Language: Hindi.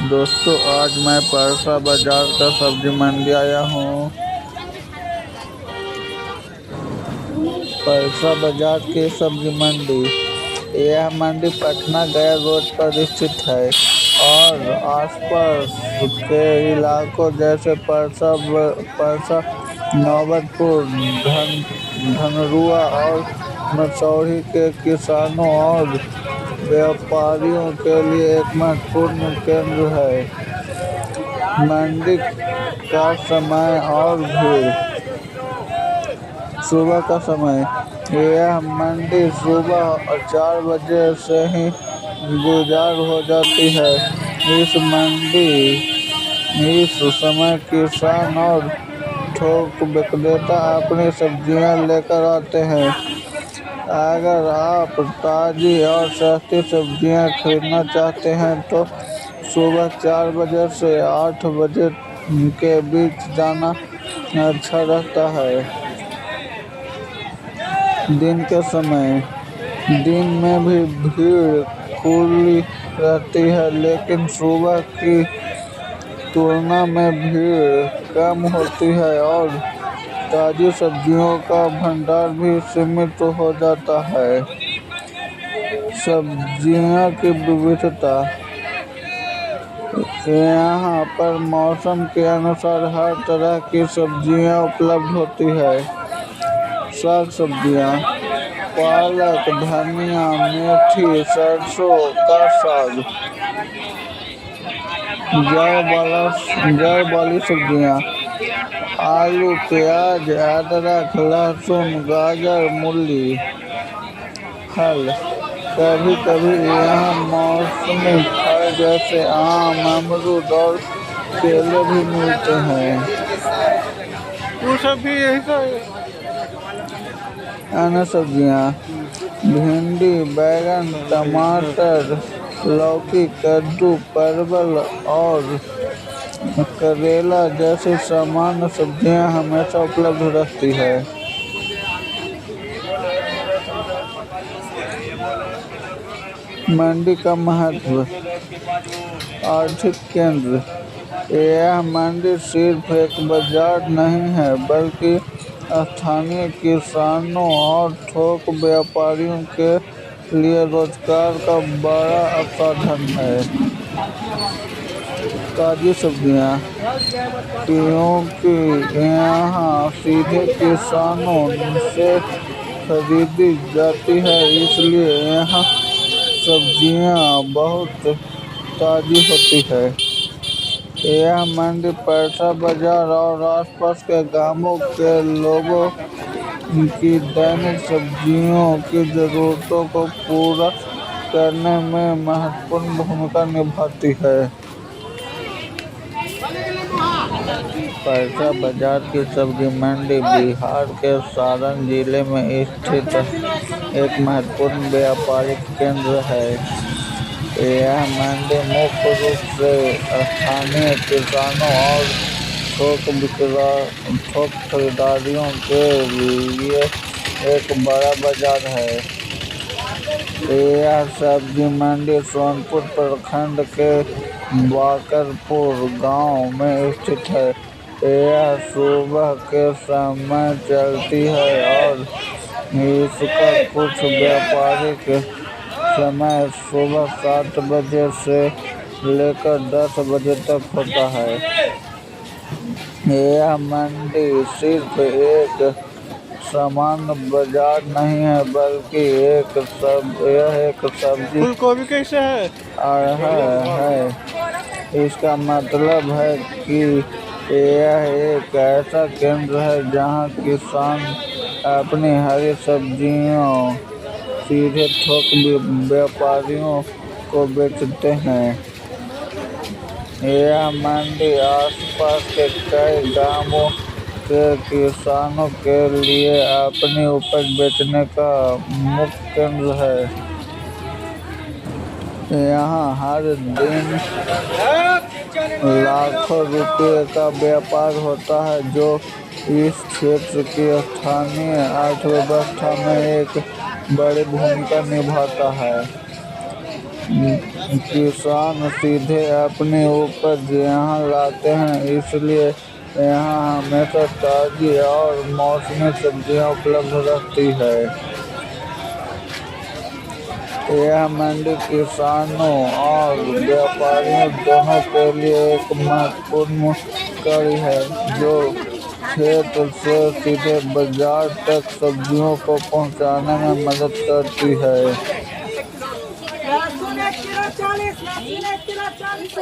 दोस्तों, आज मैं परसा बाजार का सब्जी मंडी आया हूँ। परसा बाजार की सब्जी मंडी। यह मंडी पटना गया रोड पर स्थित है और आसपास के इलाकों जैसे परसा, नौबतपुर, धनरूआ और मसौढ़ी के किसानों और व्यापारियों के लिए एक महत्वपूर्ण केंद्र है। मंडी का समय और भीड़। सुबह का समय। यह मंडी सुबह 4 बजे से ही गुजार हो जाती है। इस समय किसान और थोक विक्रेता अपनी सब्जियां लेकर आते हैं। अगर आप ताज़ी और सस्ती सब्जियां खरीदना चाहते हैं तो सुबह 4 बजे से 8 बजे के बीच जाना अच्छा रहता है। दिन के समय। दिन में भी भीड़ खुली रहती है, लेकिन सुबह की तुलना में भीड़ कम होती है और ताज़ी सब्जियों का भंडार भी सीमित हो जाता है। सब्जियों की विविधता। यहाँ पर मौसम के अनुसार हर तरह की सब्जियाँ उपलब्ध होती है। साग सब्जियाँ। पालक, धनिया, मेथी, सरसों का साग। जड़ वाली सब्जियाँ। आलू, प्याज, अदरक, लहसुन, गाजर, मूली। फल। कभी कभी यहाँ मौसमी फल जैसे आम, अमरूद और केले भी मिलते हैं। अन्य सब्जियाँ। भिंडी, बैंगन, टमाटर, लौकी, कद्दू, परवल और करेला जैसी सामान्य सब्जियाँ हमेशा उपलब्ध रहती है। मंडी का महत्व। आर्थिक केंद्र। यह मंडी सिर्फ एक बाजार नहीं है, बल्कि स्थानीय किसानों और थोक व्यापारियों के लिए रोजगार का बड़ा साधन है। ताज़ी सब्जियाँ। क्योंकि यहाँ सीधे किसानों से खरीदी जाती है, इसलिए यहाँ सब्जियाँ बहुत ताज़ी होती है। यह मंडी परसा बाजार और आसपास के गांवों के लोगों की दैनिक सब्जियों की ज़रूरतों को पूरा करने में महत्वपूर्ण भूमिका निभाती है। परसा बाजार की सब्जी मंडी बिहार के सारण जिले में स्थित एक महत्वपूर्ण व्यापारिक केंद्र है। यह मंडी मुख्य रूप से स्थानीय किसानों और थोक खरीदारियों के लिए एक बड़ा बाजार है। यह सब्जी मंडी सोनपुर प्रखंड के बाकरपुर गांव में स्थित है। यह सुबह के समय चलती है और इसका कुछ व्यापारिक समय सुबह 7 बजे से लेकर 10 बजे तक होता है। यह मंडी सिर्फ एक सामान्य बाजार नहीं है, बल्कि यह एक सब्जी फूलगोभी कैसे है। इसका मतलब है कि यह एक ऐसा केंद्र है जहां किसान अपनी हरी सब्जियों सीधे थोक व्यापारियों को बेचते हैं। यह मंडी आसपास के कई गांवों के किसानों के लिए अपनी उपज बेचने का मुख्य केंद्र है। यहाँ हर दिन लाखों रुपए का व्यापार होता है, जो इस क्षेत्र की स्थानीय अर्थव्यवस्था में एक बड़ी भूमिका निभाता है। किसान सीधे अपनी उपज यहाँ लाते हैं, इसलिए यहाँ हमेशा ताज़ी और मौसमी सब्जियाँ उपलब्ध रहती है। यह मंडी किसानों और व्यापारियों दोनों के लिए एक महत्वपूर्ण कड़ी है, जो खेत से सीधे बाजार तक सब्जियों को पहुंचाने में मदद करती है। लहसुन 1 किलो 40, लहसुन 1 किलो 40।